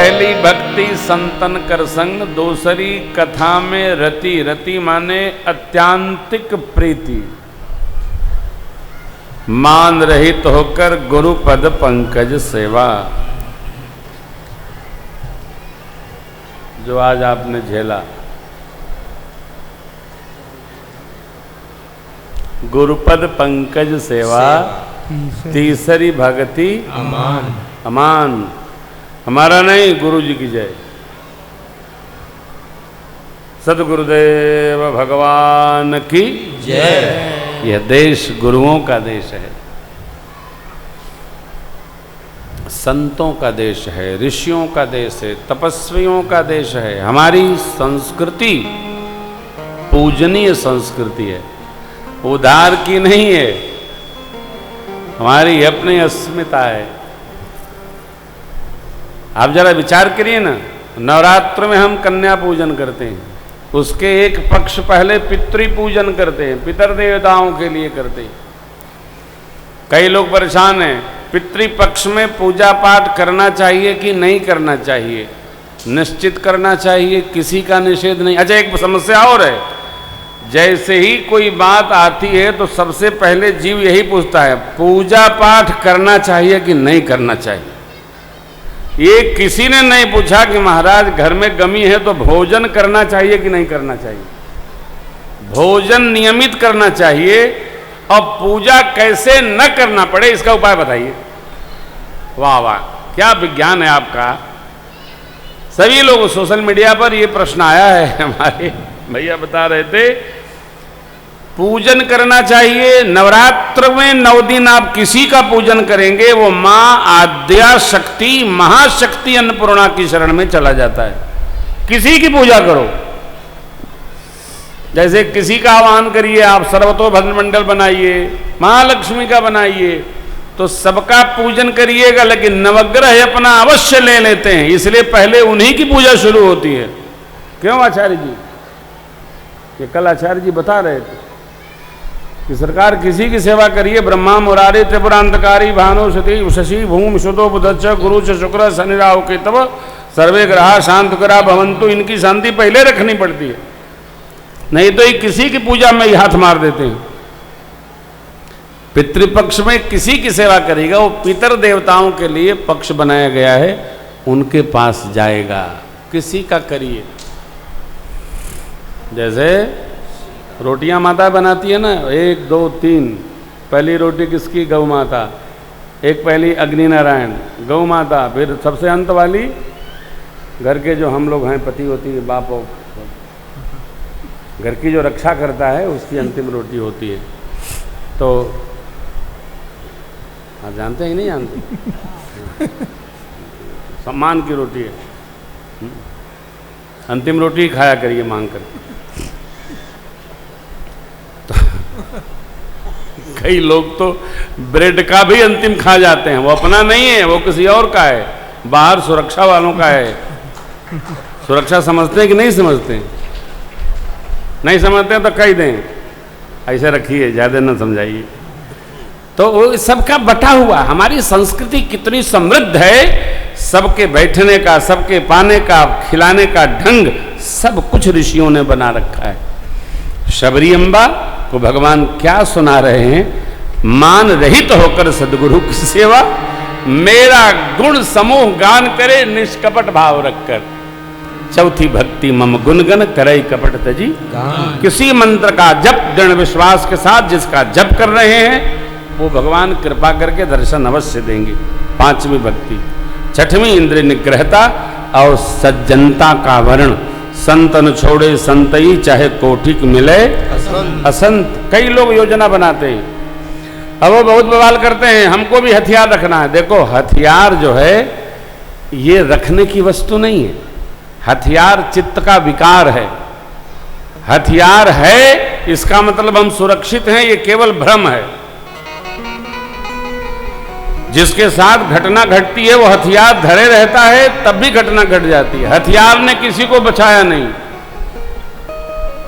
पहली भक्ति संतन कर संग, दूसरी कथा में रति। रति माने अत्यांतिक प्रीति। मान रहित होकर गुरु पद पंकज सेवा। जो आज आपने झेला, गुरुपद पंकज सेवा, तीसरी भक्ति अमान। अमान हमारा नहीं, गुरु जी की जय। सद्गुरुदेव भगवान की जय। यह देश गुरुओं का देश है, संतों का देश है, ऋषियों का देश है, तपस्वियों का देश है। हमारी संस्कृति पूजनीय संस्कृति है, उधार की नहीं है। हमारी अपनी अस्मिता है। आप जरा विचार करिए ना, नवरात्र में हम कन्या पूजन करते हैं, उसके एक पक्ष पहले पितृ पूजन करते हैं, पितर देवताओं के लिए करते हैं। कई लोग परेशान हैं, पितृ पक्ष में पूजा पाठ करना चाहिए कि नहीं करना चाहिए, निश्चित करना चाहिए, किसी का निषेध नहीं। अच्छा, एक समस्या और है, जैसे ही कोई बात आती है तो सबसे पहले जीव यही पूछता है, पूजा पाठ करना चाहिए कि नहीं करना चाहिए। ये किसी ने नहीं पूछा कि महाराज घर में गमी है तो भोजन करना चाहिए कि नहीं करना चाहिए। भोजन नियमित करना चाहिए, और पूजा कैसे न करना पड़े इसका उपाय बताइए। वाह वाह, क्या विज्ञान है आपका। सभी लोग सोशल मीडिया पर ये प्रश्न आया है, हमारे भैया बता रहे थे, पूजन करना चाहिए। नवरात्र में 9 दिन आप किसी का पूजन करेंगे, वो मां आद्या शक्ति महाशक्ति अन्नपूर्णा की शरण में चला जाता है। किसी की पूजा करो, जैसे किसी का आह्वान करिए, आप सर्वतो भजन मंडल बनाइए, महालक्ष्मी का बनाइए, तो सबका पूजन करिएगा, लेकिन नवग्रह अपना अवश्य ले लेते हैं, इसलिए पहले उन्हीं की पूजा शुरू होती है। क्यों आचार्य जी? ये कल आचार्य जी बता रहे थे कि सरकार किसी की सेवा करिए, ब्रह्मा मुरारी त्रिपुरांतकारी भानु सती शशि भूमि सुतो बुधच्च गुरु च शुक्र शनि राहु केतव सर्वे ग्रहा शांत करा भवंतु। इनकी शांति पहले रखनी पड़ती है, नहीं तो ये किसी की पूजा में ही हाथ मार देते हैं। पितृपक्ष में किसी की सेवा करेगा, वो पितर देवताओं के लिए पक्ष बनाया गया है, उनके पास जाएगा। किसी का करिए, जैसे रोटियां माता बनाती है ना, 1 2 3। पहली रोटी किसकी? गौ माता। एक पहली अग्नि नारायण गौ माता, फिर सबसे अंत वाली घर के जो हम लोग हैं पति होती है, बाप और घर की जो रक्षा करता है उसकी अंतिम रोटी होती है। तो आप जानते हैं कि नहीं जानते? सम्मान की रोटी है, अंतिम रोटी खाया करिए मांग कर। कई लोग तो ब्रेड का भी अंतिम खा जाते हैं, वो अपना नहीं है, वो किसी और का है, बाहर सुरक्षा वालों का है। सुरक्षा समझते हैं कि नहीं समझते हैं? नहीं समझते हैं तो कह दें, ऐसे रखिए, ज़्यादा न समझाइए। तो वो सबका बटा हुआ, हमारी संस्कृति कितनी समृद्ध है, सबके बैठने का, सबके पाने का, खिलाने का ढंग सब कुछ ऋषियों ने बना रखा है। शबरी अम्बा को भगवान क्या सुना रहे हैं? मान रहित होकर सदगुरु की सेवा, मेरा गुण समूह गान करे निष्कपट भाव रखकर। चौथी भक्ति मम गुणगन करई कपट तजी। किसी मंत्र का जप दृढ़ विश्वास के साथ जिसका जप कर रहे हैं, वो भगवान कृपा करके दर्शन अवश्य देंगे। 5वीं भक्ति, 6वीं इंद्रिय निग्रहता और सज्जनता का वर्ण। संतन छोड़े संतई चाहे कोठिक मिले असंत। कई लोग योजना बनाते हैं, अब वो बहुत बवाल करते हैं, हमको भी हथियार रखना है। देखो, हथियार जो है ये रखने की वस्तु नहीं है, हथियार चित्त का विकार है। हथियार है इसका मतलब हम सुरक्षित हैं, ये केवल भ्रम है। जिसके साथ घटना घटती है वो हथियार धरे रहता है, तब भी घटना घट जाती है। हथियार ने किसी को बचाया नहीं।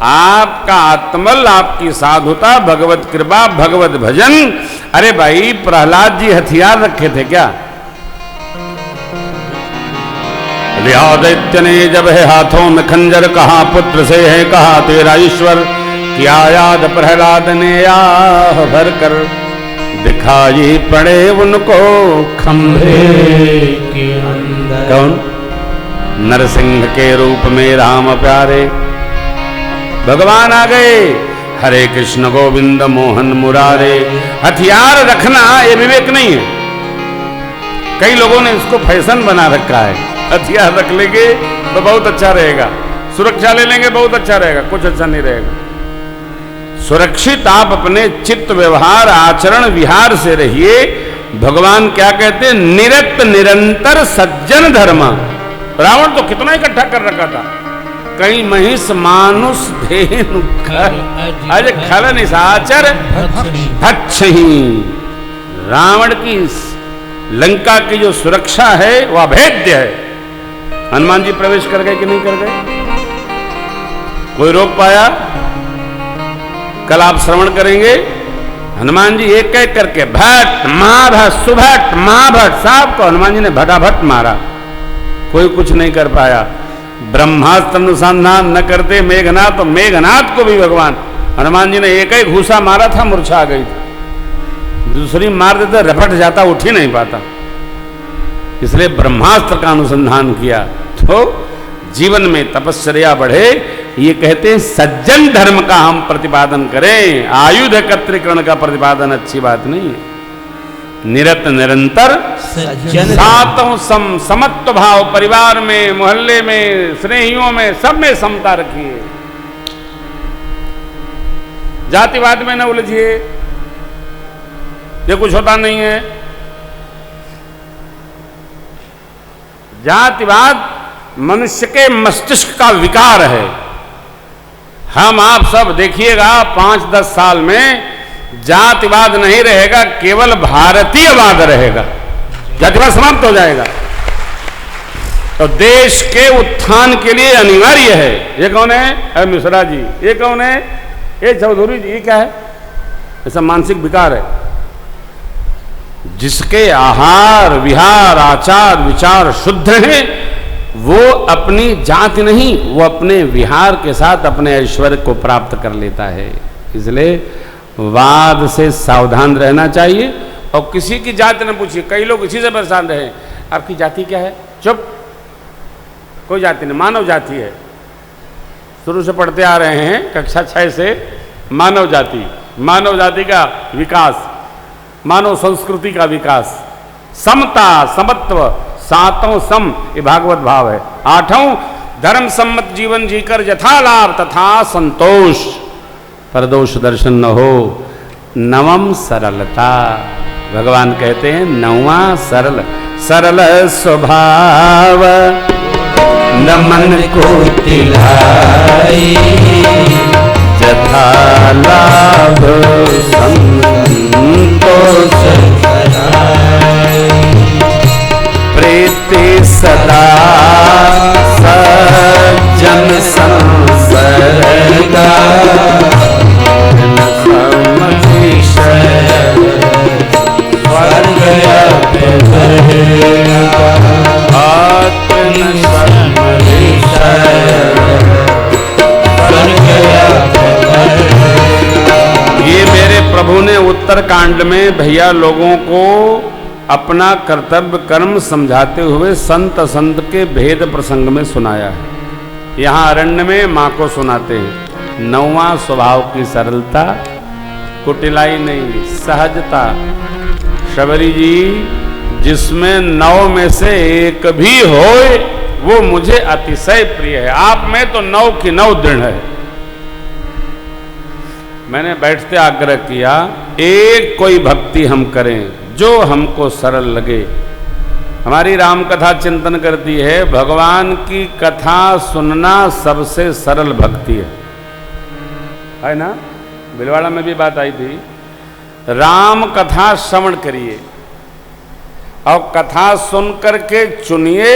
आपका आत्मल, आपकी साधुता, भगवत कृपा, भगवत भजन। अरे भाई, प्रहलाद जी हथियार रखे थे क्या? लिया दैत्य ने जब है हाथों में खंजर, कहा पुत्र से है कहा तेरा ईश्वर, किया याद प्रहलाद ने आह भर कर, दिखाई पड़े उनको खंभे के अंदर। कौन? नरसिंह के रूप में राम प्यारे भगवान आ गए। हरे कृष्ण गोविंद मोहन मुरारे। हथियार रखना ये विवेक नहीं है। कई लोगों ने इसको फैशन बना रखा है, हथियार रख लेंगे तो बहुत अच्छा रहेगा, सुरक्षा ले लेंगे बहुत अच्छा रहेगा, कुछ अच्छा नहीं रहेगा। सुरक्षित आप अपने चित्त व्यवहार आचरण विहार से रहिए। भगवान क्या कहते हैं? निरत निरंतर सज्जन धर्म। रावण तो कितना इकट्ठा कर रखा था, कई महिष मानुष धेनु अज खल निशाचर भक्षहि। रावण की लंका की जो सुरक्षा है वह अभेद्य है। हनुमान जी प्रवेश कर गए कि नहीं कर गए? कोई रोक पाया? कल आप श्रवण करेंगे हनुमान जी एक एक करके भट्ट महाभट्ट सुभट महाभट्ट साहब को हनुमान जी ने भटाभट मारा, कोई कुछ नहीं कर पाया। ब्रह्मास्त्र अनुसंधान न करते मेघनाथ, तो मेघनाथ को भी भगवान हनुमान जी ने एक एक घूसा मारा था, मूर्छा आ गई थी। दूसरी मार देते रपट जाता, उठ ही नहीं पाता। इसलिए ब्रह्मास्त्र का अनुसंधान किया तो जीवन में तपस्या बढ़े। ये कहते हैं सज्जन धर्म का हम प्रतिपादन करें, आयुध एकत्रीकरण का प्रतिपादन अच्छी बात नहीं है। निरत निरंतर सातों समत्व भाव, परिवार में, मोहल्ले में, स्नेहियों में, सब में समता रखिए। जातिवाद में न उलझिए, ये कुछ होता नहीं है। जातिवाद मनुष्य के मस्तिष्क का विकार है। हम आप सब देखिएगा 5-10 साल में जातिवाद नहीं रहेगा, केवल भारतीयवाद रहेगा। जातिवाद समाप्त हो जाएगा। तो देश के उत्थान के लिए अनिवार्य है। ये कौन है? अरे मिश्रा जी। ये कौन है? ये चौधरी जी। ये क्या है? ऐसा मानसिक विकार है। जिसके आहार विहार आचार विचार शुद्ध हैं, वो अपनी जाति नहीं, वो अपने विहार के साथ अपने ऐश्वर्य को प्राप्त कर लेता है। इसलिए वाद से सावधान रहना चाहिए और किसी की जाति न पूछिए। कई लोग इसी से परेशान रहे, आपकी जाति क्या है? चुप, कोई जाति नहीं, मानव जाति है। शुरू से पढ़ते आ रहे हैं कक्षा 6 से, मानव जाति का विकास, मानव संस्कृति का विकास, समता समत्व, सातों सम, ये भागवत भाव है। 8वां धर्म सम्मत जीवन जीकर यथा लाभ तथा संतोष, परदोष दर्शन न हो। 9वां सरलता, भगवान कहते हैं 9वां सरल, सरल स्वभाव न मन को तिलाई, यथा लाभ संतोष प्रीति सदा सज्जन संसर्ग ये मेरे प्रभु ने उत्तरकांड में भैया लोगों को अपना कर्तव्य कर्म समझाते हुए संत के भेद प्रसंग में सुनाया है। यहाँ अरण्य में माँ को सुनाते हैं। 9वां स्वभाव की सरलता, कुटिलाई नहीं, सहजता। शबरी जी, जिसमें 9 में से एक भी होए वो मुझे अतिशय प्रिय है। आप में तो 9 की 9 दृढ़ है। मैंने बैठते आग्रह किया, एक कोई भक्ति हम करें जो हमको सरल लगे। हमारी राम कथा चिंतन करती है, भगवान की कथा सुनना सबसे सरल भक्ति है ना? भिलवाड़ा में भी बात आई थी। राम कथा श्रवण करिए और कथा सुन करके चुनिए,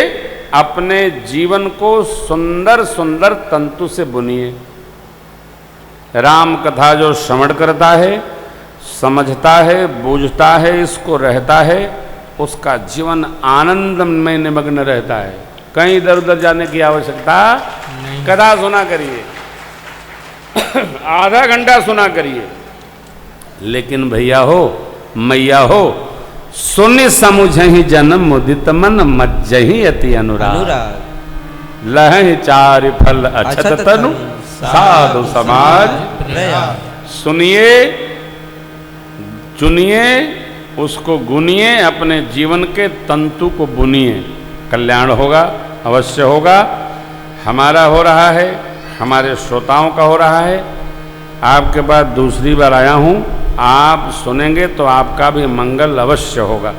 अपने जीवन को सुंदर सुंदर तंतु से बुनिए। राम कथा जो श्रवण करता है, समझता है, बूझता है, इसको रहता है, उसका जीवन आनंद में निमग्न रहता है। कहीं इधर उधर जाने की आवश्यकता नहीं। कथा सुना करिए, आधा घंटा सुना करिए, लेकिन भैया हो मैया हो, सुनि समुझहि जन्म मुदित मन मज्जहि अति अनुराग, लहहि चारि फल अछत तनु साधु समाज सुनिए, चुनिए, उसको गुनिए, अपने जीवन के तंतु को बुनिए, कल्याण होगा, अवश्य होगा। हमारा हो रहा है, हमारे श्रोताओं का हो रहा है। आपके पास दूसरी बार आया हूँ, आप सुनेंगे तो आपका भी मंगल अवश्य होगा।